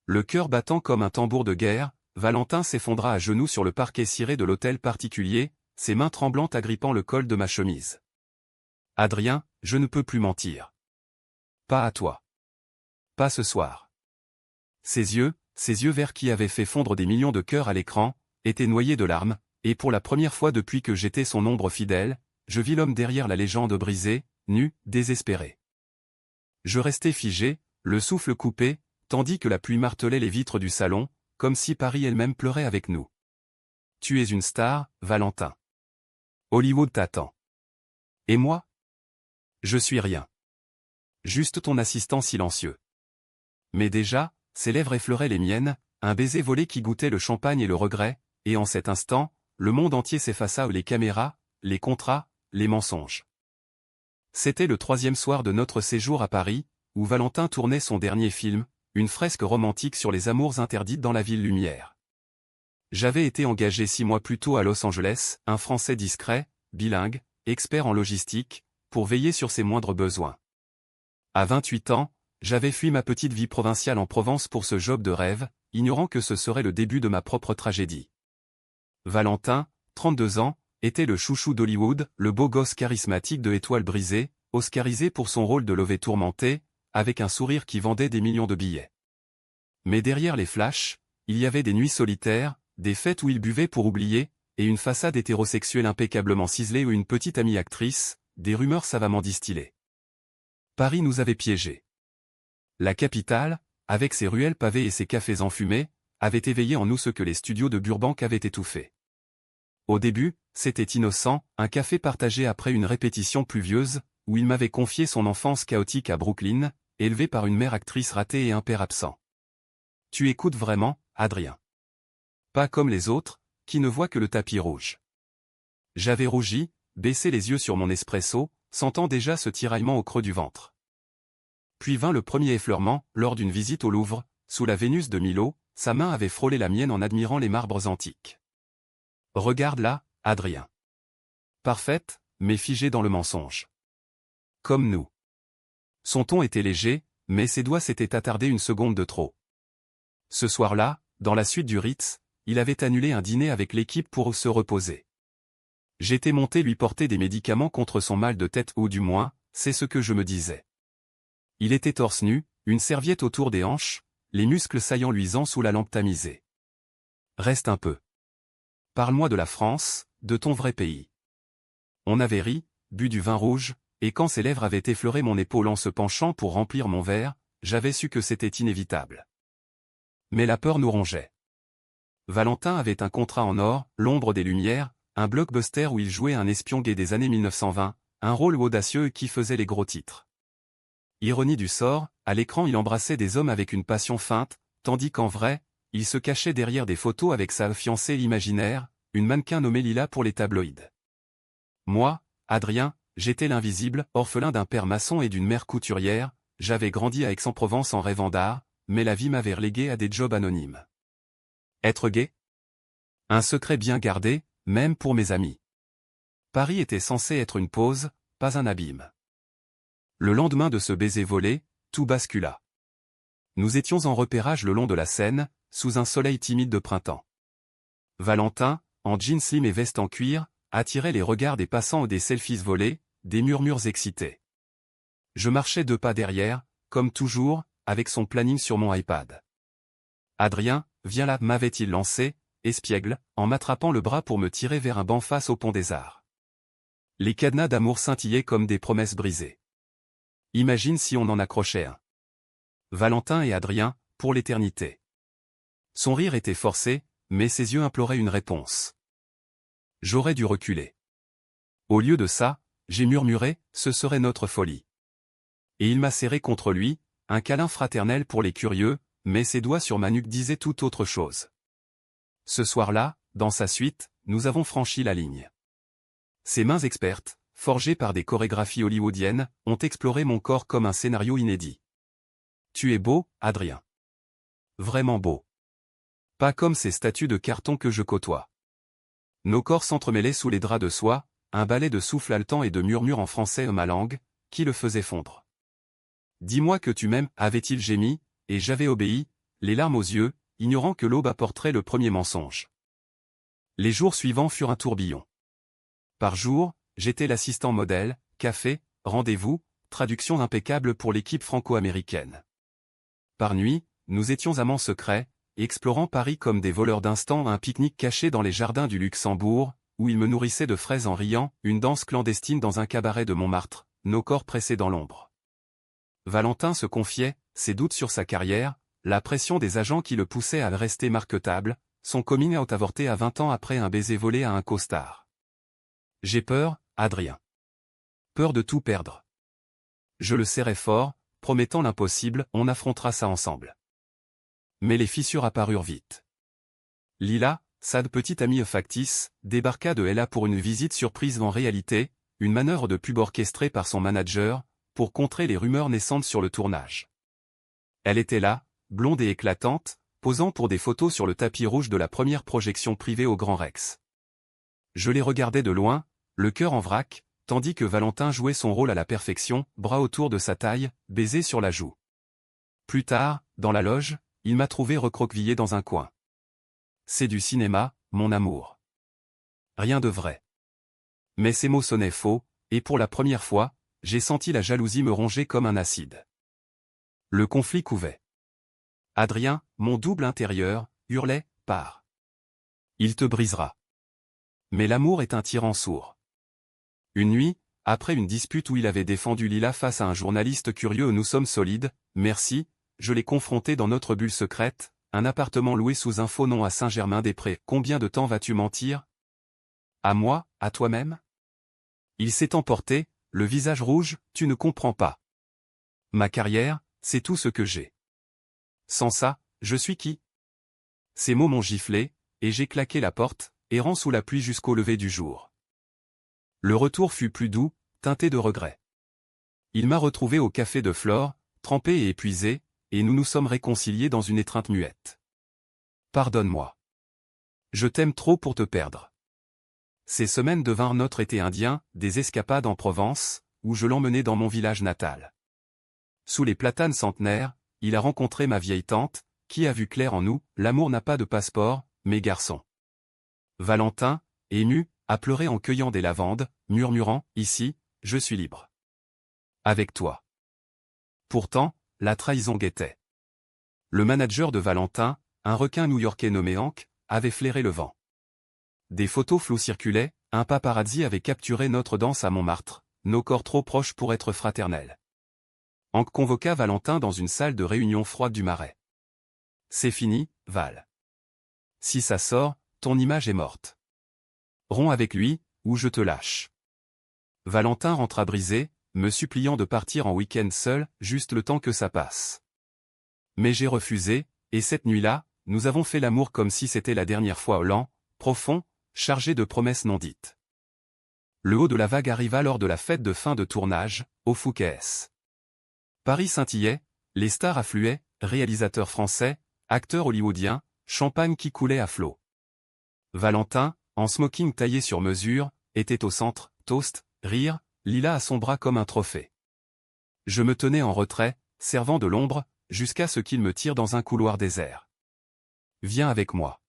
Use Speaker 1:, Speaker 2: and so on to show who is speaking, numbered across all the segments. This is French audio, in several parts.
Speaker 1: Le cœur battant comme un tambour de guerre, Valentin s'effondra à genoux sur le parquet ciré de l'hôtel particulier, ses mains tremblantes agrippant le col de ma chemise. « Adrien, je ne peux plus mentir. Pas à toi. Pas ce soir. » Ses yeux verts qui avaient fait fondre des millions de cœurs à l'écran, étaient noyés de larmes, et pour la première fois depuis que j'étais son ombre fidèle, je vis l'homme derrière la légende brisé, nu, désespéré. Je restais figé, le souffle coupé, tandis que la pluie martelait les vitres du salon, comme si Paris elle-même pleurait avec nous. « Tu es une star, Valentin. Hollywood t'attend. Et moi? Je suis rien. Juste ton assistant silencieux. » Mais déjà, ses lèvres effleuraient les miennes, un baiser volé qui goûtait le champagne et le regret, et en cet instant, le monde entier s'effaça où les caméras, les contrats, les mensonges. C'était le 3e soir de notre séjour à Paris, où Valentin tournait son dernier film, une fresque romantique sur les amours interdites dans la ville lumière. J'avais été engagé 6 mois plus tôt à Los Angeles, un Français discret, bilingue, expert en logistique, pour veiller sur ses moindres besoins. À 28 ans, j'avais fui ma petite vie provinciale en Provence pour ce job de rêve, ignorant que ce serait le début de ma propre tragédie. Valentin, 32 ans, était le chouchou d'Hollywood, le beau gosse charismatique de Étoile brisée, oscarisé pour son rôle de lové tourmenté, avec un sourire qui vendait des millions de billets. Mais derrière les flashs, il y avait des nuits solitaires, des fêtes où il buvait pour oublier, et une façade hétérosexuelle impeccablement ciselée ou une petite amie actrice, des rumeurs savamment distillées. Paris nous avait piégés. La capitale, avec ses ruelles pavées et ses cafés enfumés, avait éveillé en nous ce que les studios de Burbank avaient étouffé. Au début, c'était innocent, un café partagé après une répétition pluvieuse, où il m'avait confié son enfance chaotique à Brooklyn, élevé par une mère actrice ratée et un père absent. « Tu écoutes vraiment, Adrien. Pas comme les autres, qui ne voient que le tapis rouge. » J'avais rougi, baissé les yeux sur mon espresso, sentant déjà ce tiraillement au creux du ventre. Puis vint le premier effleurement, lors d'une visite au Louvre, sous la Vénus de Milo, sa main avait frôlé la mienne en admirant les marbres antiques. « Regarde là, Adrien. » Parfaite, mais figée dans le mensonge. Comme nous. Son ton était léger, mais ses doigts s'étaient attardés une seconde de trop. Ce soir-là, dans la suite du Ritz, il avait annulé un dîner avec l'équipe pour se reposer. J'étais monté lui porter des médicaments contre son mal de tête ou du moins, c'est ce que je me disais. Il était torse nu, une serviette autour des hanches, les muscles saillants luisants sous la lampe tamisée. « Reste un peu. Parle-moi de la France, de ton vrai pays. » On avait ri, bu du vin rouge, et quand ses lèvres avaient effleuré mon épaule en se penchant pour remplir mon verre, j'avais su que c'était inévitable. Mais la peur nous rongeait. Valentin avait un contrat en or, L'ombre des Lumières, un blockbuster où il jouait un espion gay des années 1920, un rôle audacieux qui faisait les gros titres. Ironie du sort, à l'écran il embrassait des hommes avec une passion feinte, tandis qu'en vrai, il se cachait derrière des photos avec sa fiancée imaginaire, une mannequin nommée Lila pour les tabloïds. Moi, Adrien, j'étais l'invisible, orphelin d'un père maçon et d'une mère couturière, j'avais grandi à Aix-en-Provence en rêvant d'art, mais la vie m'avait relégué à des jobs anonymes. Être gay? Un secret bien gardé, même pour mes amis. Paris était censé être une pause, pas un abîme. Le lendemain de ce baiser volé, tout bascula. Nous étions en repérage le long de la Seine, sous un soleil timide de printemps. Valentin, en jeans slim et veste en cuir, attirait les regards des passants ou des selfies volés, des murmures excités. Je marchais 2 pas derrière, comme toujours, avec son planning sur mon iPad. « Adrien, viens là » m'avait-il lancé, espiègle, en m'attrapant le bras pour me tirer vers un banc face au pont des Arts. Les cadenas d'amour scintillaient comme des promesses brisées. Imagine si on en accrochait un. Valentin et Adrien, pour l'éternité. Son rire était forcé, mais ses yeux imploraient une réponse. J'aurais dû reculer. Au lieu de ça, j'ai murmuré, ce serait notre folie. Et il m'a serré contre lui, un câlin fraternel pour les curieux, mais ses doigts sur ma nuque disaient tout autre chose. Ce soir-là, dans sa suite, nous avons franchi la ligne. Ses mains expertes, forgées par des chorégraphies hollywoodiennes, ont exploré mon corps comme un scénario inédit. Tu es beau, Adrien. Vraiment beau. Pas comme ces statues de carton que je côtoie. Nos corps s'entremêlaient sous les draps de soie, un ballet de souffle haletant et de murmures en français ma langue, qui le faisait fondre. Dis-moi que tu m'aimes, avait-il gémi, et j'avais obéi, les larmes aux yeux, ignorant que l'aube apporterait le premier mensonge. Les jours suivants furent un tourbillon. Par jour, j'étais l'assistant modèle, café, rendez-vous, traduction impeccable pour l'équipe franco-américaine. Par nuit, nous étions amants secrets, explorant Paris comme des voleurs d'instants à un pique-nique caché dans les jardins du Luxembourg, où il me nourrissait de fraises en riant, une danse clandestine dans un cabaret de Montmartre, nos corps pressés dans l'ombre. Valentin se confiait, ses doutes sur sa carrière, la pression des agents qui le poussaient à rester marketable, son coming out avorté à 20 ans après un baiser volé à un costard. J'ai peur, Adrien. Peur de tout perdre. Je le serrais fort, promettant l'impossible, on affrontera ça ensemble. Mais les fissures apparurent vite. Lila, sa petite amie factice, débarqua de LA pour une visite surprise en réalité, une manœuvre de pub orchestrée par son manager, pour contrer les rumeurs naissantes sur le tournage. Elle était là, blonde et éclatante, posant pour des photos sur le tapis rouge de la première projection privée au Grand Rex. Je les regardais de loin, le cœur en vrac, tandis que Valentin jouait son rôle à la perfection, bras autour de sa taille, baiser sur la joue. Plus tard, dans la loge, il m'a trouvé recroquevillé dans un coin. C'est du cinéma, mon amour. Rien de vrai. Mais ces mots sonnaient faux, et pour la première fois, j'ai senti la jalousie me ronger comme un acide. Le conflit couvait. Adrien, mon double intérieur, hurlait, pars. Il te brisera. Mais l'amour est un tyran sourd. Une nuit, après une dispute où il avait défendu Lila face à un journaliste curieux, nous sommes solides, merci, je l'ai confronté dans notre bulle secrète, un appartement loué sous un faux nom à Saint-Germain-des-Prés. Combien de temps vas-tu mentir? À moi, à toi-même? Il s'est emporté, le visage rouge, tu ne comprends pas. Ma carrière, c'est tout ce que j'ai. Sans ça, je suis qui? Ces mots m'ont giflé, et j'ai claqué la porte, errant sous la pluie jusqu'au lever du jour. Le retour fut plus doux, teinté de regret. Il m'a retrouvé au café de Flore, trempé et épuisé, et nous nous sommes réconciliés dans une étreinte muette. Pardonne-moi. Je t'aime trop pour te perdre. Ces semaines devinrent notre été indien, des escapades en Provence, où je l'emmenais dans mon village natal. Sous les platanes centenaires, il a rencontré ma vieille tante, qui a vu clair en nous, l'amour n'a pas de passeport, mes garçons. Valentin, ému, a pleuré en cueillant des lavandes, murmurant, ici, je suis libre. Avec toi. Pourtant, la trahison guettait. Le manager de Valentin, un requin new-yorkais nommé Hank, avait flairé le vent. Des photos floues circulaient, un paparazzi avait capturé notre danse à Montmartre, nos corps trop proches pour être fraternels. Hank convoqua Valentin dans une salle de réunion froide du Marais. C'est fini, Val. Si ça sort, ton image est morte. Romps avec lui, ou je te lâche. Valentin rentra brisé, me suppliant de partir en week-end seul, juste le temps que ça passe. Mais j'ai refusé, et cette nuit-là, nous avons fait l'amour comme si c'était la dernière fois, lent, profond, chargé de promesses non dites. Le haut de la vague arriva lors de la fête de fin de tournage, au Fouquet's. Paris scintillait, les stars affluaient, réalisateurs français, acteurs hollywoodiens, champagne qui coulait à flots. Valentin, en smoking taillé sur mesure, était au centre, toast, rire, Lila à son bras comme un trophée. Je me tenais en retrait, servant de l'ombre, jusqu'à ce qu'il me tire dans un couloir désert. Viens avec moi.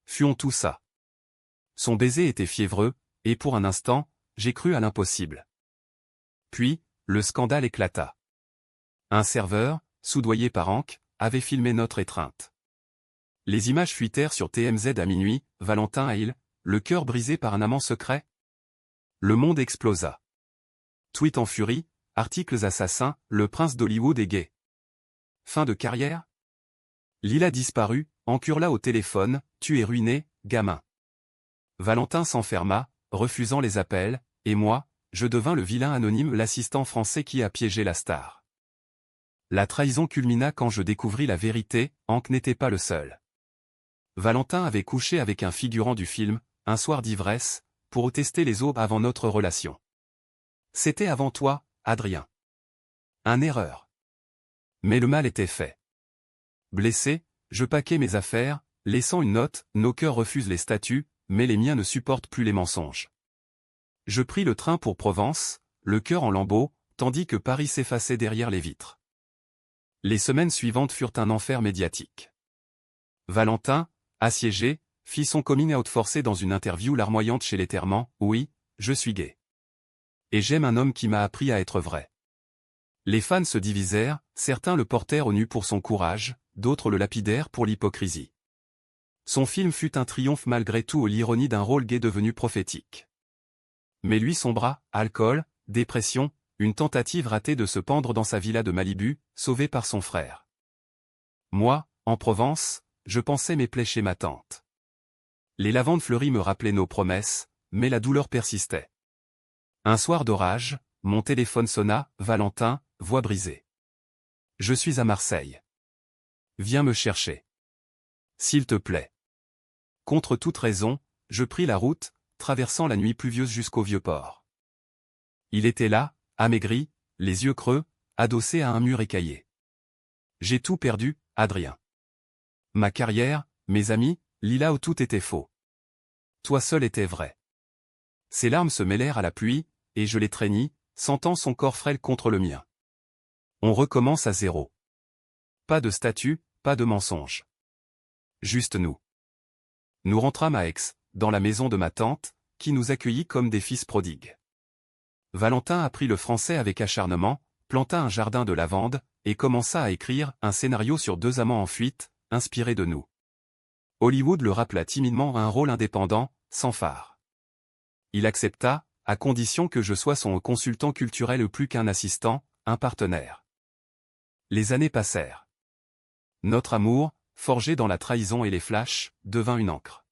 Speaker 1: Fuyons tout ça. Son baiser était fiévreux, et pour un instant, j'ai cru à l'impossible. Puis, le scandale éclata. Un serveur, soudoyé par Hank, avait filmé notre étreinte. Les images fuitèrent sur TMZ à minuit, Valentin à il, le cœur brisé par un amant secret. Le monde explosa. Tweet en furie, articles assassins, le prince d'Hollywood est gay. Fin de carrière? Lila disparut, Hank hurla au téléphone, tu es ruiné, gamin. Valentin s'enferma, refusant les appels, et moi, je devins le vilain anonyme, l'assistant français qui a piégé la star. La trahison culmina quand je découvris la vérité, Hank n'était pas le seul. Valentin avait couché avec un figurant du film, un soir d'ivresse, pour tester les eaux avant notre relation. C'était avant toi, Adrien. Une erreur. Mais le mal était fait. Blessé, je paquai mes affaires, laissant une note, nos cœurs refusent les statuts, mais les miens ne supportent plus les mensonges. Je pris le train pour Provence, le cœur en lambeaux, tandis que Paris s'effaçait derrière les vitres. Les semaines suivantes furent un enfer médiatique. Valentin, assiégé, fit son coming out forcé dans une interview larmoyante chez L'Éterment, « Oui, je suis gay. Et j'aime un homme qui m'a appris à être vrai. » Les fans se divisèrent, certains le portèrent au nu pour son courage, d'autres le lapidèrent pour l'hypocrisie. Son film fut un triomphe malgré tout, l'ironie d'un rôle gay devenu prophétique. Mais lui sombra, alcool, dépression, une tentative ratée de se pendre dans sa villa de Malibu, sauvé par son frère. Moi, en Provence, je pensais mes plaies chez ma tante. Les lavandes fleuries me rappelaient nos promesses, mais la douleur persistait. Un soir d'orage, mon téléphone sonna, Valentin, voix brisée. Je suis à Marseille. Viens me chercher. S'il te plaît. Contre toute raison, je pris la route, traversant la nuit pluvieuse jusqu'au Vieux-Port. Il était là, amaigri, les yeux creux, adossé à un mur écaillé. J'ai tout perdu, Adrien. Ma carrière, mes amis, Lila, où tout était faux. Toi seul étais vrai. Ses larmes se mêlèrent à la pluie, et je l'étreignis, sentant son corps frêle contre le mien. On recommence à zéro. Pas de statut, pas de mensonge. Juste nous. Nous rentrâmes à Aix, dans la maison de ma tante, qui nous accueillit comme des fils prodigues. Valentin apprit le français avec acharnement, planta un jardin de lavande, et commença à écrire un scénario sur 2 amants en fuite, inspiré de nous. Hollywood le rappela timidement à un rôle indépendant, sans phare. Il accepta, à condition que je sois son consultant culturel plus qu'un assistant, un partenaire. Les années passèrent. Notre amour, forgé dans la trahison et les flashs, devint une encre.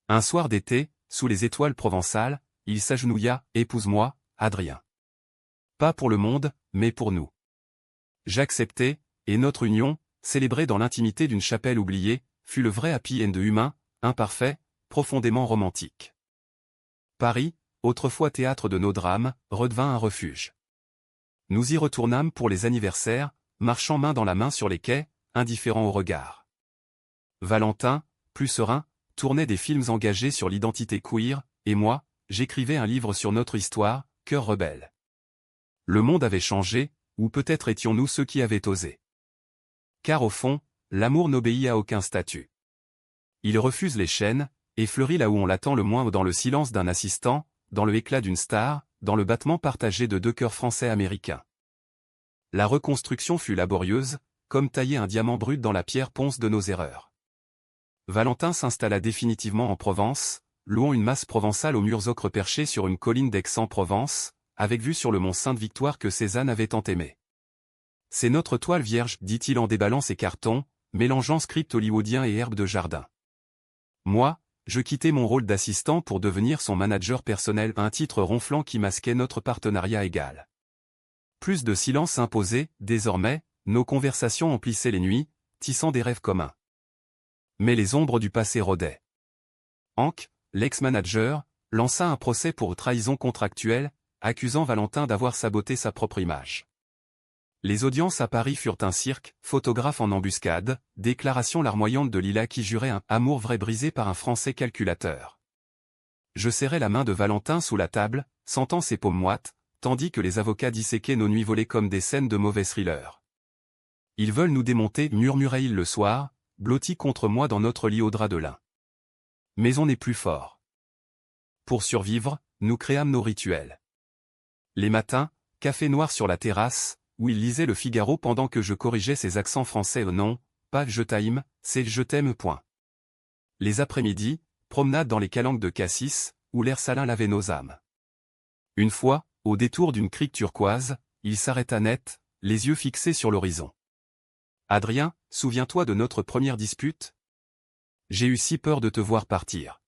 Speaker 1: Un soir d'été, sous les étoiles provençales, il s'agenouilla, « Épouse-moi, Adrien. » Pas pour le monde, mais pour nous. J'acceptai, et notre union, célébrée dans l'intimité d'une chapelle oubliée, fut le vrai happy end humain, imparfait, profondément romantique. Paris, autrefois théâtre de nos drames, redevint un refuge. Nous y retournâmes pour les anniversaires, marchant main dans la main sur les quais, indifférents au regard. Valentin, plus serein, tournait des films engagés sur l'identité queer, et moi, j'écrivais un livre sur notre histoire, Cœur rebelle. Le monde avait changé, ou peut-être étions-nous ceux qui avaient osé. Car au fond, l'amour n'obéit à aucun statut. Il refuse les chaînes, et fleurit là où on l'attend le moins, dans le silence d'un assistant, dans le éclat d'une star, dans le battement partagé de 2 cœurs français-américains. La reconstruction fut laborieuse, comme tailler un diamant brut dans la pierre ponce de nos erreurs. Valentin s'installa définitivement en Provence, louant une masse provençale aux murs ocre perchés sur une colline d'Aix-en-Provence, avec vue sur le mont Sainte-Victoire que Cézanne avait tant aimé. « C'est notre toile vierge, dit-il en déballant ses cartons, mélangeant script hollywoodien et herbe de jardin. Moi, je quittais mon rôle d'assistant pour devenir son manager personnel, un titre ronflant qui masquait notre partenariat égal. Plus de silence s'imposait, désormais, nos conversations emplissaient les nuits, tissant des rêves communs. Mais les ombres du passé rôdaient. Hank, l'ex-manager, lança un procès pour trahison contractuelle, accusant Valentin d'avoir saboté sa propre image. Les audiences à Paris furent un cirque, photographe en embuscade, déclaration larmoyante de Lila qui jurait un « amour vrai » brisé par un Français calculateur. Je serrai la main de Valentin sous la table, sentant ses paumes moites, tandis que les avocats disséquaient nos nuits volées comme des scènes de mauvais thrillers. « Ils veulent nous démonter » murmurait-il le soir, blotti contre moi dans notre lit au drap de lin. Mais on est plus fort. Pour survivre, nous créâmes nos rituels. Les matins, café noir sur la terrasse, où il lisait le Figaro pendant que je corrigeais ses accents français. Non, pas « je t'aime », c'est « je t'aime ». Les après-midi, promenade dans les calanques de Cassis, où l'air salin lavait nos âmes. Une fois, au détour d'une crique turquoise, il s'arrêta net, les yeux fixés sur l'horizon. « Adrien, souviens-toi de notre première dispute ? J'ai eu si peur de te voir partir. »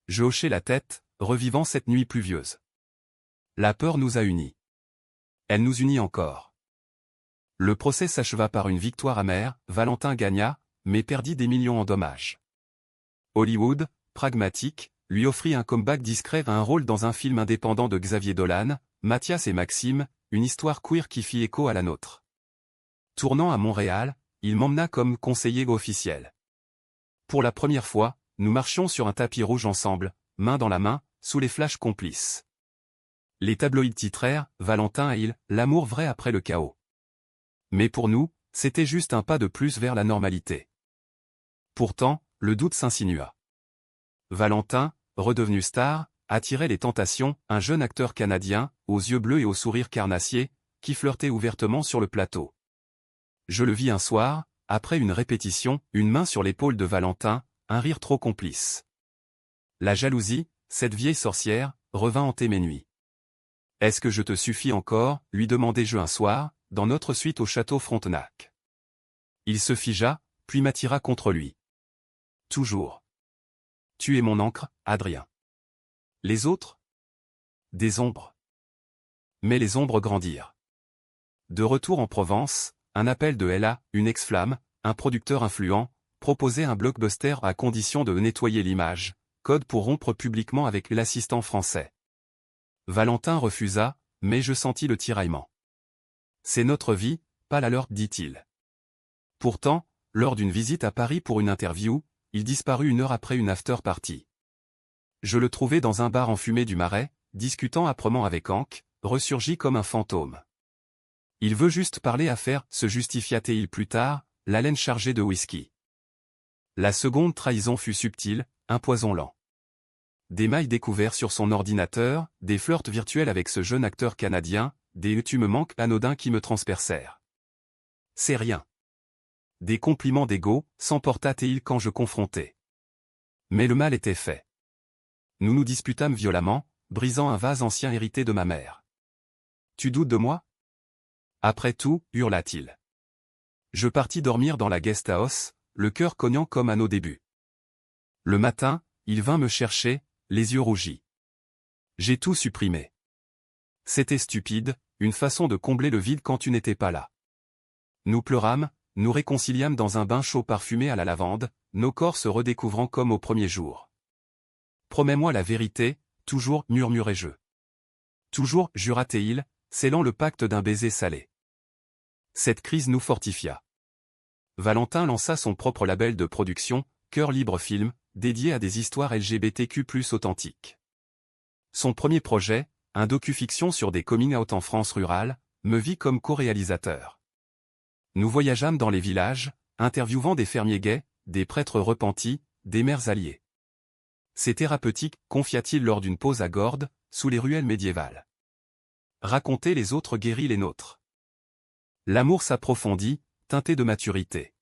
Speaker 1: Je hochai la tête, revivant cette nuit pluvieuse. La peur nous a unis. Elle nous unit encore. Le procès s'acheva par une victoire amère, Valentin gagna, mais perdit des millions en dommages. Hollywood, pragmatique, lui offrit un comeback discret à un rôle dans un film indépendant de Xavier Dolan, Mathias et Maxime, une histoire queer qui fit écho à la nôtre. Tournant à Montréal, il m'emmena comme conseiller officiel. Pour la première fois, nous marchions sur un tapis rouge ensemble, main dans la main, sous les flashs complices. Les tabloïds titrèrent « Valentin et il, l'amour vrai après le chaos ». Mais pour nous, c'était juste un pas de plus vers la normalité. Pourtant, le doute s'insinua. Valentin, redevenu star, attirait les tentations, un jeune acteur canadien, aux yeux bleus et au sourire carnassier, qui flirtait ouvertement sur le plateau. Je le vis un soir, après une répétition, une main sur l'épaule de Valentin, un rire trop complice. La jalousie, cette vieille sorcière, revint hanter mes nuits. « Est-ce que je te suffis encore ?» lui demandai-je un soir, dans notre suite au château Frontenac. Il se figea, puis m'attira contre lui. « Toujours. Tu es mon encre, Adrien. Les autres ? Des ombres. » Mais les ombres grandirent. De retour en Provence, un appel de Ella, une ex-flamme, un producteur influent, proposait un blockbuster à condition de nettoyer l'image, code pour rompre publiquement avec l'assistant français. Valentin refusa, mais je sentis le tiraillement. « C'est notre vie, pas la leur, dit-il. » Pourtant, lors d'une visite à Paris pour une interview, il disparut 1 heure après une after-party. Je le trouvai dans un bar enfumé du Marais, discutant âprement avec Hank, ressurgi comme un fantôme. « Il veut juste parler affaires », se justifia-t-il plus tard, l'haleine chargée de whisky. La seconde trahison fut subtile, un poison lent. Des mails découverts sur son ordinateur, des flirts virtuels avec ce jeune acteur canadien, des « tu me manques » anodins qui me transpercèrent. C'est rien. Des compliments d'ego, s'emporta-t-il quand je confrontai. Mais le mal était fait. Nous nous disputâmes violemment, brisant un vase ancien hérité de ma mère. « Tu doutes de moi ? » Après tout, hurla-t-il. Je partis dormir dans la guest house, le cœur cognant comme à nos débuts. Le matin, il vint me chercher, les yeux rougis. J'ai tout supprimé. C'était stupide, une façon de combler le vide quand tu n'étais pas là. Nous pleurâmes, nous réconciliâmes dans un bain chaud parfumé à la lavande, nos corps se redécouvrant comme au premier jour. Promets-moi la vérité, toujours, murmurai-je. Toujours, jura-t-il, scellant le pacte d'un baiser salé. Cette crise nous fortifia. Valentin lança son propre label de production, Cœur Libre Film, dédié à des histoires LGBTQ+ authentiques. Son premier projet, un docu-fiction sur des coming-out en France rurale, me vit comme co-réalisateur. Nous voyageâmes dans les villages, interviewant des fermiers gays, des prêtres repentis, des mères alliées. C'est thérapeutique, confia-t-il lors d'une pause à Gordes, sous les ruelles médiévales. Raconter les autres guérit les nôtres. L'amour s'approfondit, teinté de maturité.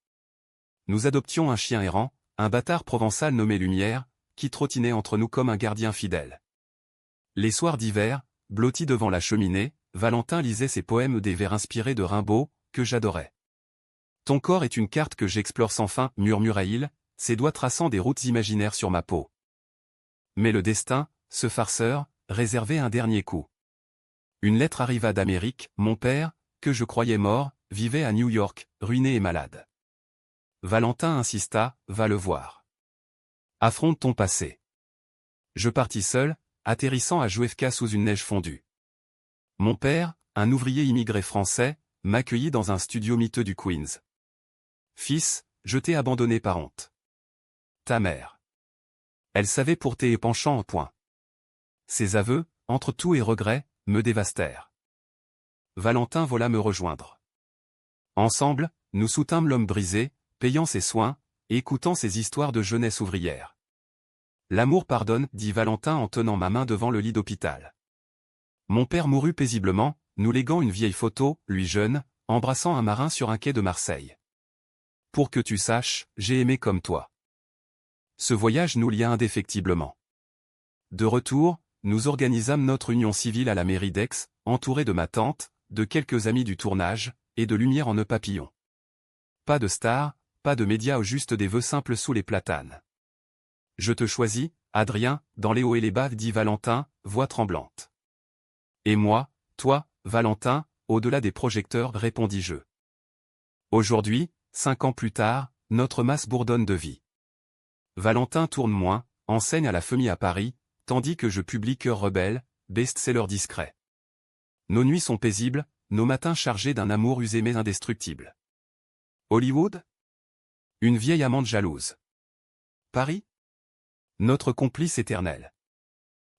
Speaker 1: Nous adoptions un chien errant, un bâtard provençal nommé Lumière, qui trottinait entre nous comme un gardien fidèle. Les soirs d'hiver, blotti devant la cheminée, Valentin lisait ses poèmes des vers inspirés de Rimbaud, que j'adorais. « Ton corps est une carte que j'explore sans fin, » murmura-t-il, ses doigts traçant des routes imaginaires sur ma peau. Mais le destin, ce farceur, réservait un dernier coup. Une lettre arriva d'Amérique, mon père, que je croyais mort, vivait à New York, ruiné et malade. Valentin insista, va le voir. Affronte ton passé. Je partis seul, atterrissant à Juevka sous une neige fondue. Mon père, un ouvrier immigré français, m'accueillit dans un studio miteux du Queens. Fils, je t'ai abandonné par honte. Ta mère. Elle savait pour tes penchants en point. Ces aveux, entre tout et regret, me dévastèrent. Valentin vola me rejoindre. Ensemble, nous soutînmes l'homme brisé, payant ses soins, et écoutant ses histoires de jeunesse ouvrière. L'amour pardonne, dit Valentin en tenant ma main devant le lit d'hôpital. Mon père mourut paisiblement, nous léguant une vieille photo, lui jeune, embrassant un marin sur un quai de Marseille. Pour que tu saches, j'ai aimé comme toi. Ce voyage nous lia indéfectiblement. De retour, nous organisâmes notre union civile à la mairie d'Aix, entourée de ma tante, de quelques amis du tournage, et de lumière en nœud papillon. Pas de stars, pas de médias, juste des vœux simples sous les platanes. Je te choisis, Adrien, dans les hauts et les bas, dit Valentin, voix tremblante. Et moi, toi, Valentin, au-delà des projecteurs, répondis-je. Aujourd'hui, 5 ans plus tard, notre masse bourdonne de vie. Valentin tourne moins, enseigne à la FEMI à Paris, tandis que je publie Cœur rebelle, best-seller discret. Nos nuits sont paisibles, nos matins chargés d'un amour usé mais indestructible. Hollywood ? Une vieille amante jalouse. Paris ? Notre complice éternel.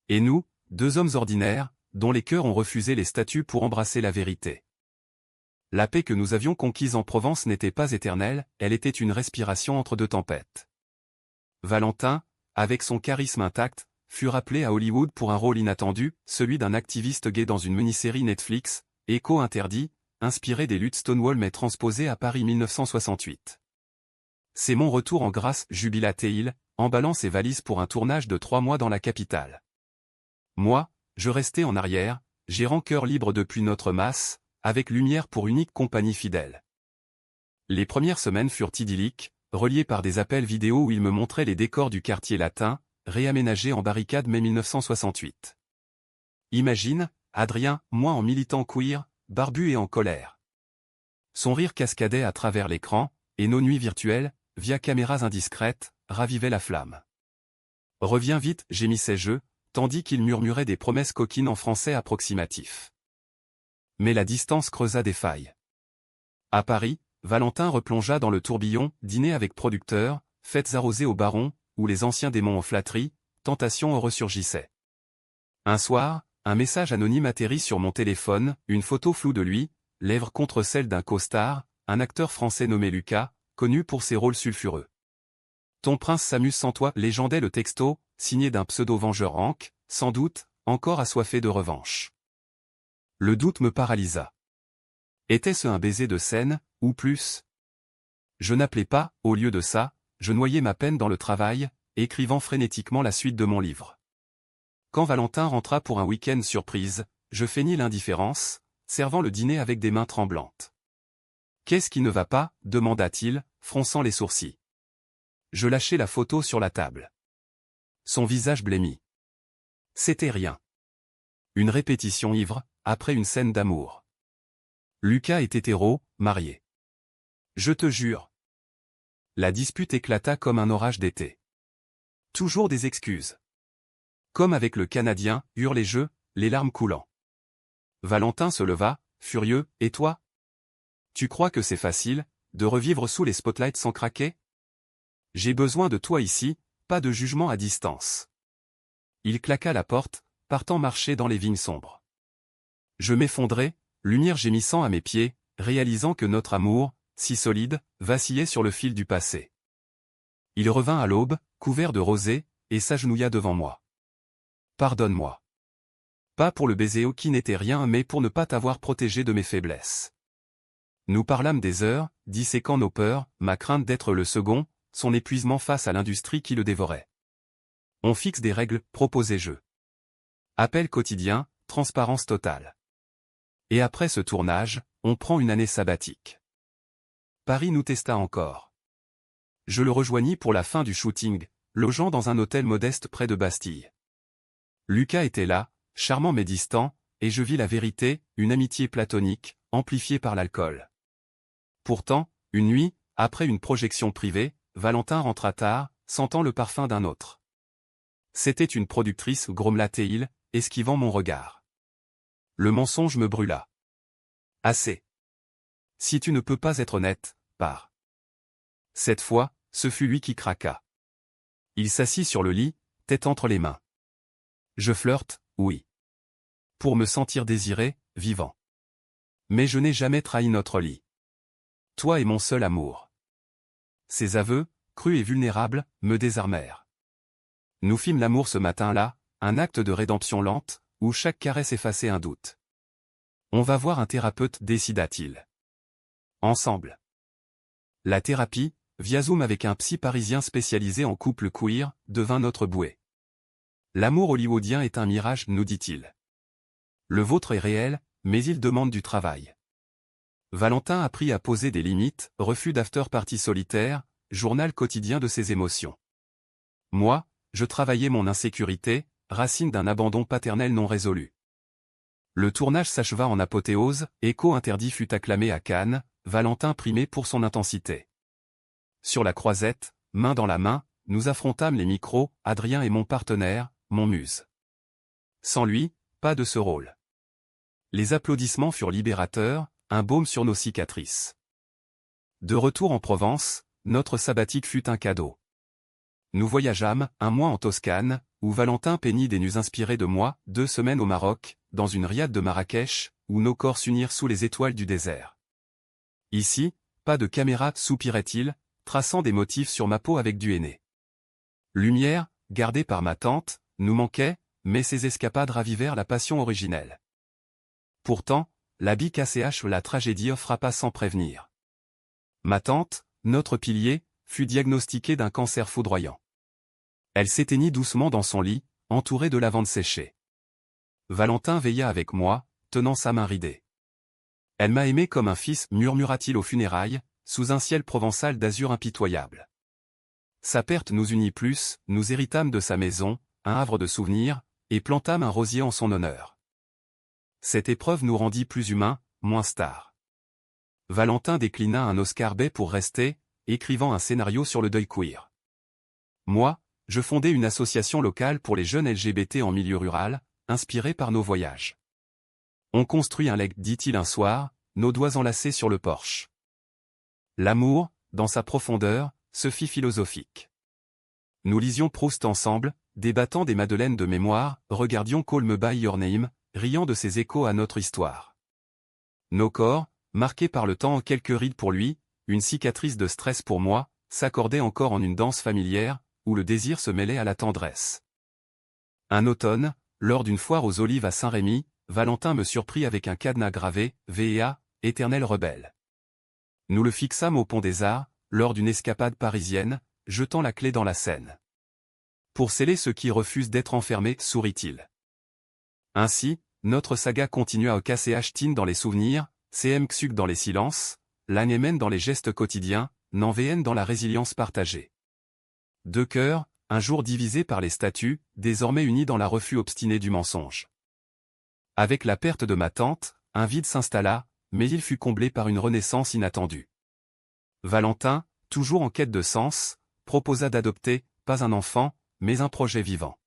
Speaker 1: Et nous, 2 hommes ordinaires, dont les cœurs ont refusé les statues pour embrasser la vérité. La paix que nous avions conquise en Provence n'était pas éternelle, elle était une respiration entre deux tempêtes. Valentin, avec son charisme intact, fut rappelé à Hollywood pour un rôle inattendu, celui d'un activiste gay dans une mini-série Netflix, Écho interdit, inspirée des luttes Stonewall mais transposée à Paris 1968. C'est mon retour en grâce, jubila-t-il, emballant ses valises pour un tournage de 3 mois dans la capitale. Moi, je restais en arrière, gérant cœur libre depuis notre masse, avec Lumière pour unique compagnie fidèle. Les premières semaines furent idylliques, reliées par des appels vidéo où il me montrait les décors du quartier latin, réaménagés en barricade mai 1968. Imagine, Adrien, moi en militant queer, barbu et en colère. Son rire cascadait à travers l'écran, et nos nuits virtuelles, via caméras indiscrètes, ravivaient la flamme. Reviens vite, gémissais-je, tandis qu'il murmurait des promesses coquines en français approximatif. Mais la distance creusa des failles. À Paris, Valentin replongea dans le tourbillon, dîner avec producteurs, fêtes arrosées au baron, où les anciens démons en flatterie, tentations ressurgissaient. Un soir, un message anonyme atterrit sur mon téléphone, une photo floue de lui, lèvres contre celle d'un costard, un acteur français nommé Lucas, connu pour ses rôles sulfureux. Ton prince s'amuse sans toi, légendait le texto, signé d'un pseudo-vengeur Hank, sans doute, encore assoiffé de revanche. Le doute me paralysa. Était-ce un baiser de scène, ou plus? Je n'appelais pas, au lieu de ça, je noyais ma peine dans le travail, écrivant frénétiquement la suite de mon livre. Quand Valentin rentra pour un week-end surprise, je feignis l'indifférence, servant le dîner avec des mains tremblantes. « Qu'est-ce qui ne va pas » demanda-t-il, fronçant les sourcils. Je lâchai la photo sur la table. Son visage blêmit. C'était rien. Une répétition ivre, après une scène d'amour. Lucas est hétéro, marié. Je te jure. La dispute éclata comme un orage d'été. Toujours des excuses. Comme avec le Canadien, hurlai-je, les larmes coulant. Valentin se leva, furieux, et toi? Tu crois que c'est facile, de revivre sous les spotlights sans craquer? J'ai besoin de toi ici, pas de jugement à distance. Il claqua la porte, partant marcher dans les vignes sombres. Je m'effondrai, lumière gémissant à mes pieds, réalisant que notre amour, si solide, vacillait sur le fil du passé. Il revint à l'aube, couvert de rosée, et s'agenouilla devant moi. Pardonne-moi. Pas pour le baiser qui n'était rien mais pour ne pas t'avoir protégé de mes faiblesses. Nous parlâmes des heures, disséquant nos peurs, ma crainte d'être le second, son épuisement face à l'industrie qui le dévorait. On fixe des règles, proposai-je. Appel quotidien, transparence totale. Et après ce tournage, on prend une année sabbatique. Paris nous testa encore. Je le rejoignis pour la fin du shooting, logeant dans un hôtel modeste près de Bastille. Lucas était là, charmant mais distant, et je vis la vérité, une amitié platonique, amplifiée par l'alcool. Pourtant, une nuit, après une projection privée, Valentin rentra tard, sentant le parfum d'un autre. C'était une productrice, grommela-t-il, esquivant mon regard. Le mensonge me brûla. Assez. Si tu ne peux pas être honnête, pars. Cette fois, ce fut lui qui craqua. Il s'assit sur le lit, tête entre les mains. Je flirte, oui. Pour me sentir désiré, vivant. Mais je n'ai jamais trahi notre lit. Toi est mon seul amour. Ces aveux, crus et vulnérables, me désarmèrent. Nous fîmes l'amour ce matin-là, un acte de rédemption lente, où chaque caresse effaçait un doute. On va voir un thérapeute, décida-t-il. Ensemble. La thérapie, via Zoom avec un psy parisien spécialisé en couple queer, devint notre bouée. L'amour hollywoodien est un mirage, nous dit-il. Le vôtre est réel, mais il demande du travail. Valentin apprit à poser des limites, refus d'after-party solitaire, journal quotidien de ses émotions. Moi, je travaillais mon insécurité, racine d'un abandon paternel non résolu. Le tournage s'acheva en apothéose, Écho interdit fut acclamé à Cannes, Valentin primé pour son intensité. Sur la croisette, main dans la main, nous affrontâmes les micros, Adrien est mon partenaire, mon muse. Sans lui, pas de ce rôle. Les applaudissements furent libérateurs, un baume sur nos cicatrices. De retour en Provence, notre sabbatique fut un cadeau. Nous voyageâmes, 1 mois en Toscane, où Valentin peignit des nus inspirés de moi, 2 semaines au Maroc, dans une riad de Marrakech, où nos corps s'unirent sous les étoiles du désert. Ici, pas de caméra, soupirait-il, traçant des motifs sur ma peau avec du henné. Lumière, gardée par ma tante, nous manquait, mais ces escapades ravivèrent la passion originelle. Pourtant, la BKCH la tragédie frappa sans prévenir. Ma tante, notre pilier, fut diagnostiquée d'un cancer foudroyant. Elle s'éteignit doucement dans son lit, entourée de lavande séchée. Valentin veilla avec moi, tenant sa main ridée. Elle m'a aimé comme un fils, murmura-t-il aux funérailles, sous un ciel provençal d'azur impitoyable. Sa perte nous unit plus, nous héritâmes de sa maison, un havre de souvenirs, et plantâmes un rosier en son honneur. Cette épreuve nous rendit plus humains, moins stars. Valentin déclina un Oscar Bay pour rester, écrivant un scénario sur le deuil queer. Moi, je fondai une association locale pour les jeunes LGBT en milieu rural, inspirée par nos voyages. On construit un legs, dit-il un soir, nos doigts enlacés sur le porche. L'amour, dans sa profondeur, se fit philosophique. Nous lisions Proust ensemble, débattant des madeleines de mémoire, regardions Call Me By Your Name, riant de ses échos à notre histoire. Nos corps, marqués par le temps, quelques rides pour lui, une cicatrice de stress pour moi, s'accordaient encore en une danse familière, où le désir se mêlait à la tendresse. Un automne, lors d'une foire aux olives à Saint-Rémy, Valentin me surprit avec un cadenas gravé, V&A, éternel rebelle. Nous le fixâmes au pont des Arts, lors d'une escapade parisienne, jetant la clé dans la Seine. Pour sceller ceux qui refusent d'être enfermés, sourit-il. Ainsi, notre saga continua au KCH Teen dans les souvenirs, CM Xug dans les silences, l'Anémen dans les gestes quotidiens, NanVN dans la résilience partagée. Deux cœurs, un jour divisés par les statuts, désormais unis dans la refus obstiné du mensonge. Avec la perte de ma tante, un vide s'installa, mais il fut comblé par une renaissance inattendue. Valentin, toujours en quête de sens, proposa d'adopter, pas un enfant, mais un projet vivant.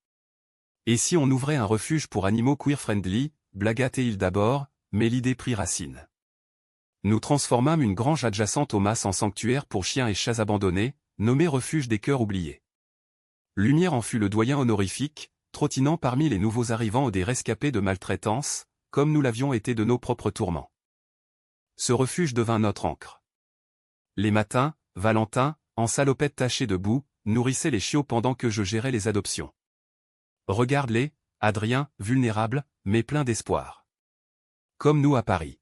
Speaker 1: Et si on ouvrait un refuge pour animaux queer-friendly, blagua-t-il d'abord, mais l'idée prit racine. Nous transformâmes une grange adjacente au mas en sanctuaire pour chiens et chats abandonnés, nommé Refuge des cœurs oubliés. Lumière en fut le doyen honorifique, trottinant parmi les nouveaux arrivants ou des rescapés de maltraitance, comme nous l'avions été de nos propres tourments. Ce refuge devint notre ancre. Les matins, Valentin, en salopette tachée de boue, nourrissait les chiots pendant que je gérais les adoptions. Regarde-les, Adrien, vulnérable, mais plein d'espoir. Comme nous à Paris.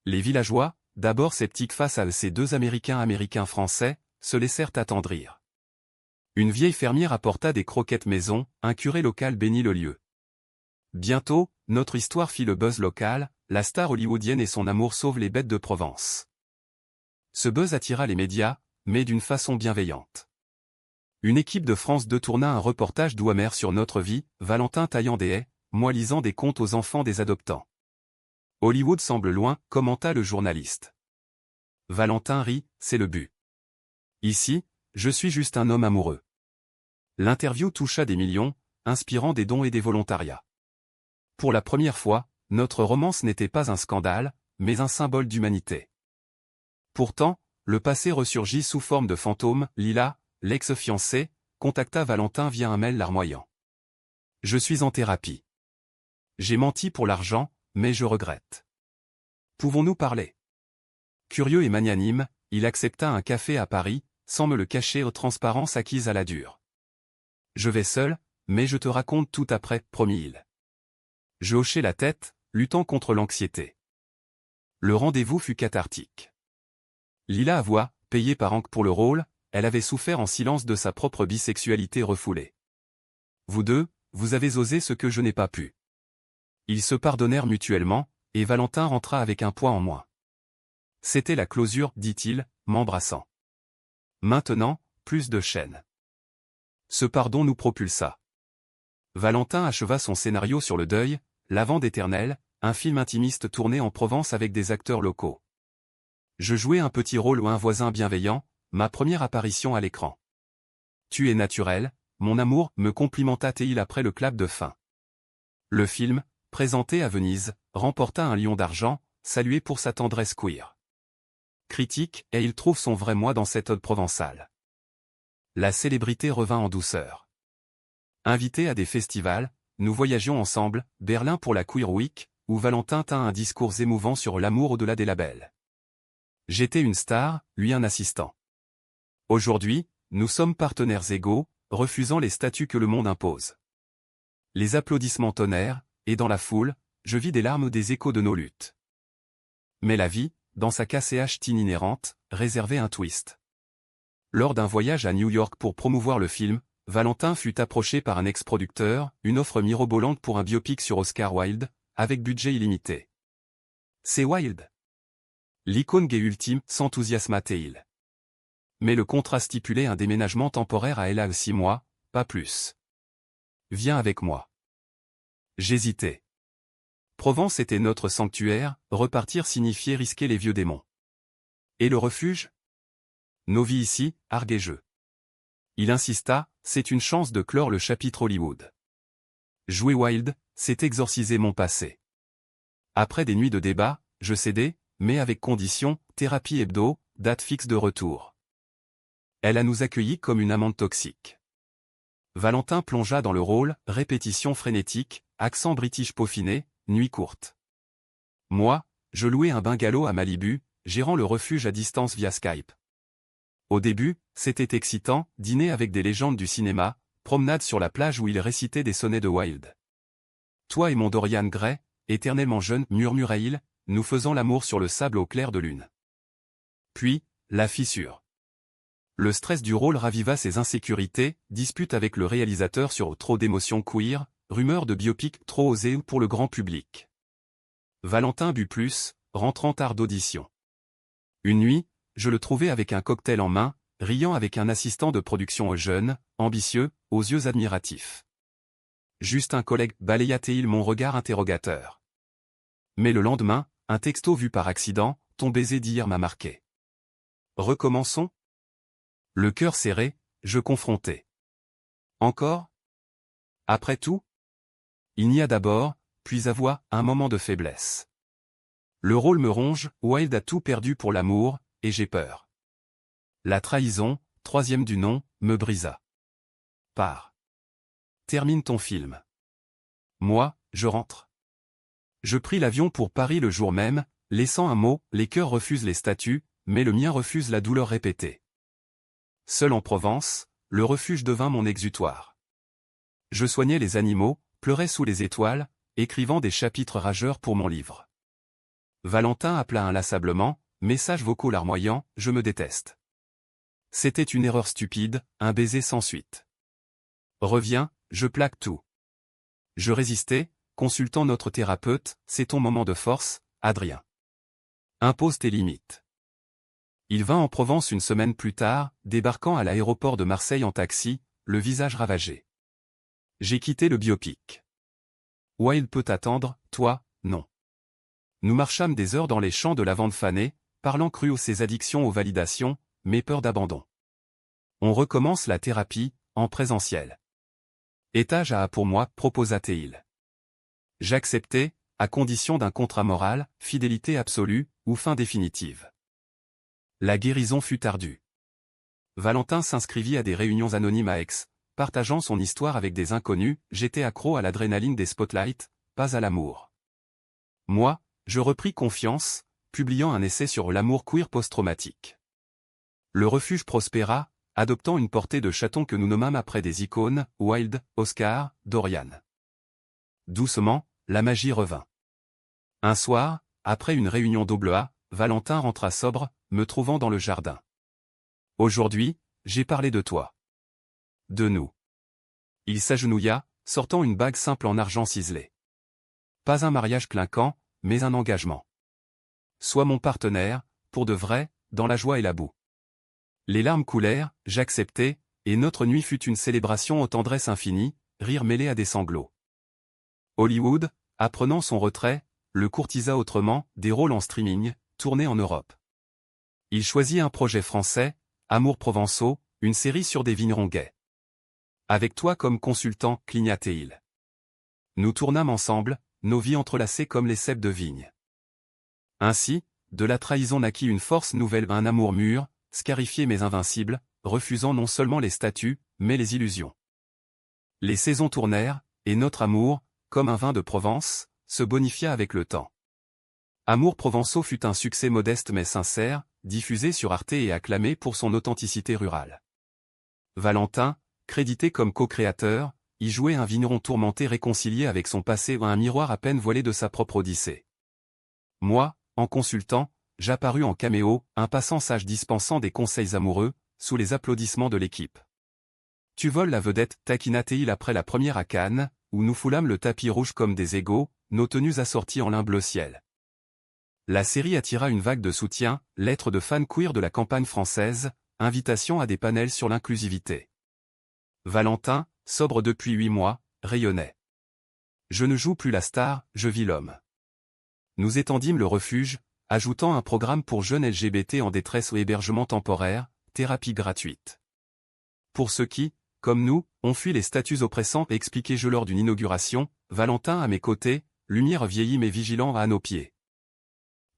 Speaker 1: Les villageois, d'abord sceptiques face à ces deux Américains-Français, se laissèrent attendrir. Une vieille fermière apporta des croquettes maison, un curé local bénit le lieu. Bientôt, notre histoire fit le buzz local, la star hollywoodienne et son amour sauvent les bêtes de Provence. Ce buzz attira les médias, mais d'une façon bienveillante. Une équipe de France 2 tourna un reportage doux amer sur notre vie, Valentin taillant des haies, moi lisant des contes aux enfants des adoptants. Hollywood semble loin, commenta le journaliste. Valentin rit, c'est le but. Ici, je suis juste un homme amoureux. L'interview toucha des millions, inspirant des dons et des volontariats. Pour la première fois, notre romance n'était pas un scandale, mais un symbole d'humanité. Pourtant, le passé ressurgit sous forme de fantôme. Lila, l'ex-fiancée, contacta Valentin via un mail larmoyant. Je suis en thérapie. J'ai menti pour l'argent, mais je regrette. Pouvons-nous parler? Curieux et magnanime, il accepta un café à Paris, sans me le cacher aux transparences acquises à la dure. Je vais seul, mais je te raconte tout après, promit-il. Je hochai la tête, luttant contre l'anxiété. Le rendez-vous fut cathartique. Lila avoua, payée par Hank pour le rôle, elle avait souffert en silence de sa propre bisexualité refoulée. Vous deux, vous avez osé ce que je n'ai pas pu. Ils se pardonnèrent mutuellement, et Valentin rentra avec un poids en moins. C'était la closure, dit-il, m'embrassant. Maintenant, plus de chaînes. Ce pardon nous propulsa. Valentin acheva son scénario sur le deuil, Lavande éternelle, un film intimiste tourné en Provence avec des acteurs locaux. Je jouais un petit rôle ou un voisin bienveillant, ma première apparition à l'écran. Tu es naturel, mon amour, me complimenta-t-il après le clap de fin. Le film, présenté à Venise, remporta un lion d'argent, salué pour sa tendresse queer. Critique, et il trouve son vrai moi dans cette ode provençale. La célébrité revint en douceur. Invité à des festivals, nous voyagions ensemble, Berlin pour la Queer Week, où Valentin tint un discours émouvant sur l'amour au-delà des labels. J'étais une star, lui un assistant. Aujourd'hui, nous sommes partenaires égaux, refusant les statuts que le monde impose. Les applaudissements tonnèrent, et dans la foule, je vis des larmes des échos de nos luttes. Mais la vie, dans sa KCH-tine inhérente, réservait un twist. Lors d'un voyage à New York pour promouvoir le film, Valentin fut approché par un ex-producteur, une offre mirobolante pour un biopic sur Oscar Wilde, avec budget illimité. C'est Wilde. L'icône gay ultime s'enthousiasma-t-il. Mais le contrat stipulait un déménagement temporaire à LA 6 mois, pas plus. Viens avec moi. J'hésitais. Provence était notre sanctuaire, repartir signifiait risquer les vieux démons. Et le refuge? Nos vies ici, arguai-je. Il insista, c'est une chance de clore le chapitre Hollywood. Jouer Wilde, c'est exorciser mon passé. Après des nuits de débat, je cédai, mais avec condition, thérapie hebdo, date fixe de retour. Elle a nous accueillis comme une amante toxique. Valentin plongea dans le rôle, répétition frénétique, accent british peaufiné, nuit courte. Moi, je louais un bungalow à Malibu, gérant le refuge à distance via Skype. Au début, c'était excitant, dîner avec des légendes du cinéma, promenade sur la plage où il récitait des sonnets de Wilde. Toi et mon Dorian Gray, éternellement jeune, murmurait-il, nous faisons l'amour sur le sable au clair de lune. Puis, la fissure. Le stress du rôle raviva ses insécurités, dispute avec le réalisateur sur trop d'émotions queer, rumeurs de biopic trop osées pour le grand public. Valentin but plus, rentrant tard d'audition. Une nuit, je le trouvais avec un cocktail en main, riant avec un assistant de production jeune, ambitieux, aux yeux admiratifs. Juste un collègue balaya-t-il mon regard interrogateur. Mais le lendemain, un texto vu par accident, ton baiser d'hier m'a marqué. Recommençons? Le cœur serré, je confrontais. Encore? Après tout? Il n'y a d'abord, puis à voix, un moment de faiblesse. Le rôle me ronge, Wilde a tout perdu pour l'amour, et j'ai peur. La trahison, troisième du nom, me brisa. Pars. Termine ton film. Moi, je rentre. Je pris l'avion pour Paris le jour même, laissant un mot, les cœurs refusent les statuts, mais le mien refuse la douleur répétée. Seul en Provence, le refuge devint mon exutoire. Je soignais les animaux, pleurais sous les étoiles, écrivant des chapitres rageurs pour mon livre. Valentin appela inlassablement, messages vocaux larmoyants, je me déteste. C'était une erreur stupide, un baiser sans suite. Reviens, je plaque tout. Je résistais, consultant notre thérapeute, c'est ton moment de force, Adrien. Impose tes limites. Il vint en Provence une semaine plus tard, débarquant à l'aéroport de Marseille en taxi, le visage ravagé. J'ai quitté le biopic. Wilde peut attendre, toi, non. Nous marchâmes des heures dans les champs de lavande fanée, parlant cru ses addictions aux validations, mais peur d'abandon. On recommence la thérapie, en présentiel. Étage à A pour moi, proposa-t-il. J'acceptais, à condition d'un contrat moral, fidélité absolue, ou fin définitive. La guérison fut ardue. Valentin s'inscrivit à des réunions anonymes à Aix, partageant son histoire avec des inconnus, j'étais accro à l'adrénaline des spotlights, pas à l'amour. Moi, je repris confiance, publiant un essai sur l'amour queer post-traumatique. Le refuge prospéra, adoptant une portée de chaton que nous nommâmes après des icônes, Wilde, Oscar, Dorian. Doucement, la magie revint. Un soir, après une réunion AA, Valentin rentra sobre, me trouvant dans le jardin. Aujourd'hui, j'ai parlé de toi. De nous. Il s'agenouilla, sortant une bague simple en argent ciselé. Pas un mariage clinquant, mais un engagement. Sois mon partenaire, pour de vrai, dans la joie et la boue. Les larmes coulèrent, j'acceptai, et notre nuit fut une célébration aux tendresses infinies, rire mêlé à des sanglots. Hollywood, apprenant son retrait, le courtisa autrement, des rôles en streaming, tournés en Europe. Il choisit un projet français, Amours provençaux, une série sur des vignerons gays. Avec toi comme consultant, cligna-t-il. Nous tournâmes ensemble, nos vies entrelacées comme les ceps de vigne. Ainsi, de la trahison naquit une force nouvelle, un amour mûr, scarifié mais invincible, refusant non seulement les statuts, mais les illusions. Les saisons tournèrent, et notre amour, comme un vin de Provence, se bonifia avec le temps. Amours provençaux fut un succès modeste mais sincère, diffusé sur Arte et acclamé pour son authenticité rurale. Valentin, crédité comme co-créateur, y jouait un vigneron tourmenté réconcilié avec son passé ou un miroir à peine voilé de sa propre odyssée. Moi, en consultant, j'apparus en caméo, un passant sage dispensant des conseils amoureux, sous les applaudissements de l'équipe. Tu voles la vedette, taquina Théil après la première à Cannes, où nous foulâmes le tapis rouge comme des égaux, nos tenues assorties en lin bleu ciel. La série attira une vague de soutien, lettres de fans queer de la campagne française, invitation à des panels sur l'inclusivité. Valentin, sobre depuis 8 mois, rayonnait. Je ne joue plus la star, je vis l'homme. Nous étendîmes le refuge, ajoutant un programme pour jeunes LGBT en détresse ou hébergement temporaire, thérapie gratuite. Pour ceux qui, comme nous, ont fui les statuts oppressants, expliquai-je lors d'une inauguration, Valentin à mes côtés, lumière vieillie mais vigilant à nos pieds.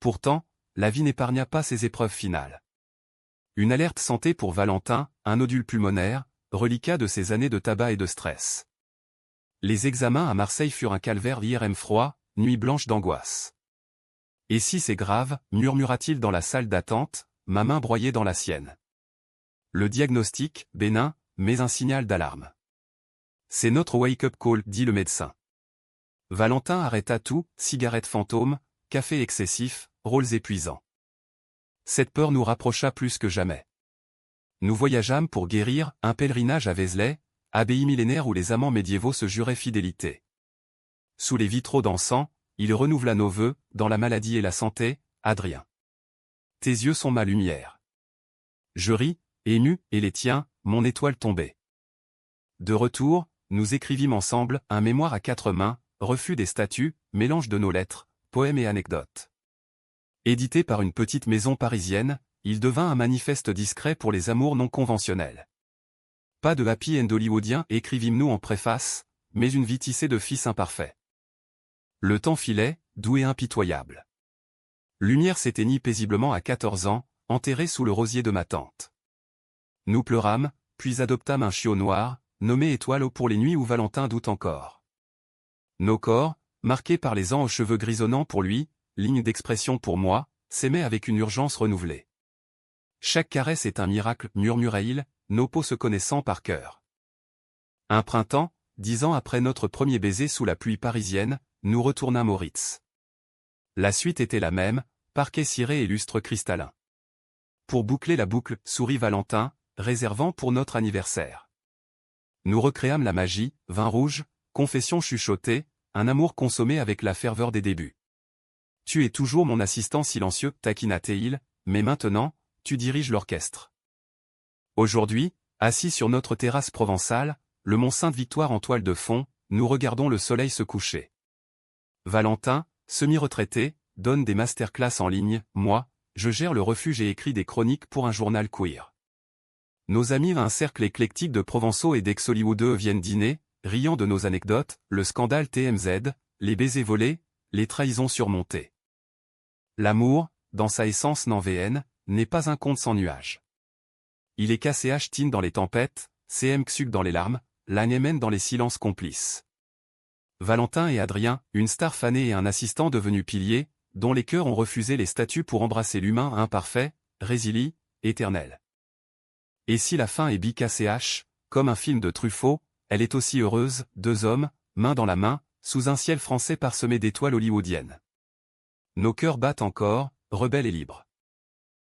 Speaker 1: Pourtant, la vie n'épargna pas ses épreuves finales. Une alerte santé pour Valentin, un nodule pulmonaire, reliquat de ses années de tabac et de stress. Les examens à Marseille furent un calvaire IRM froid, nuit blanche d'angoisse. Et si c'est grave, murmura-t-il dans la salle d'attente, ma main broyée dans la sienne. Le diagnostic, bénin, mais un signal d'alarme. C'est notre wake-up call, dit le médecin. Valentin arrêta tout, cigarette fantôme, café excessif, rôles épuisants. Cette peur nous rapprocha plus que jamais. Nous voyageâmes pour guérir, un pèlerinage à Vézelay, abbaye millénaire où les amants médiévaux se juraient fidélité. Sous les vitraux d'encens, il renouvela nos vœux, dans la maladie et la santé, Adrien. Tes yeux sont ma lumière. Je ris, ému, et les tiens, mon étoile tombée. De retour, nous écrivîmes ensemble un mémoire à 4 mains, refus des statuts, mélange de nos lettres, poèmes et anecdotes. Édité par une petite maison parisienne, il devint un manifeste discret pour les amours non conventionnels. Pas de happy end hollywoodien, écrivîmes-nous en préface, mais une vie tissée de fils imparfaits. Le temps filait, doux et impitoyable. Lumière s'éteignit paisiblement à 14 ans, enterré sous le rosier de ma tante. Nous pleurâmes, puis adoptâmes un chiot noir, nommé Étoile pour les nuits où Valentin doute encore. Nos corps, marqués par les ans aux cheveux grisonnants pour lui, ligne d'expression pour moi, s'aimaient avec une urgence renouvelée. Chaque caresse est un miracle, murmurait-il, nos peaux se connaissant par cœur. Un printemps, 10 ans après notre premier baiser sous la pluie parisienne, nous retournâmes au Ritz. La suite était la même, parquet ciré et lustre cristallin. Pour boucler la boucle, sourit Valentin, réservant pour notre anniversaire. Nous recréâmes la magie, vin rouge, confession chuchotée, un amour consommé avec la ferveur des débuts. Tu es toujours mon assistant silencieux, taquina Théil, mais maintenant, tu diriges l'orchestre. Aujourd'hui, assis sur notre terrasse provençale, le mont Sainte-Victoire en toile de fond, nous regardons le soleil se coucher. Valentin, semi-retraité, donne des masterclass en ligne, moi, je gère le refuge et écris des chroniques pour un journal queer. Nos amis un cercle éclectique de Provençaux et d'ex-Hollywoodeux viennent dîner, riant de nos anecdotes, le scandale TMZ, les baisers volés, les trahisons surmontées. L'amour, dans sa essence non-VN, n'est pas un conte sans nuages. Il est KCH Tin dans les tempêtes, CM Xug dans les larmes, l'Agnémen dans les silences complices. Valentin et Adrien, une star fanée et un assistant devenu pilier, dont les cœurs ont refusé les statuts pour embrasser l'humain imparfait, résili, éternel. Et si la fin est BKCH, comme un film de Truffaut, elle est aussi heureuse, 2 hommes, main dans la main, sous un ciel français parsemé d'étoiles hollywoodiennes. Nos cœurs battent encore, rebelles et libres.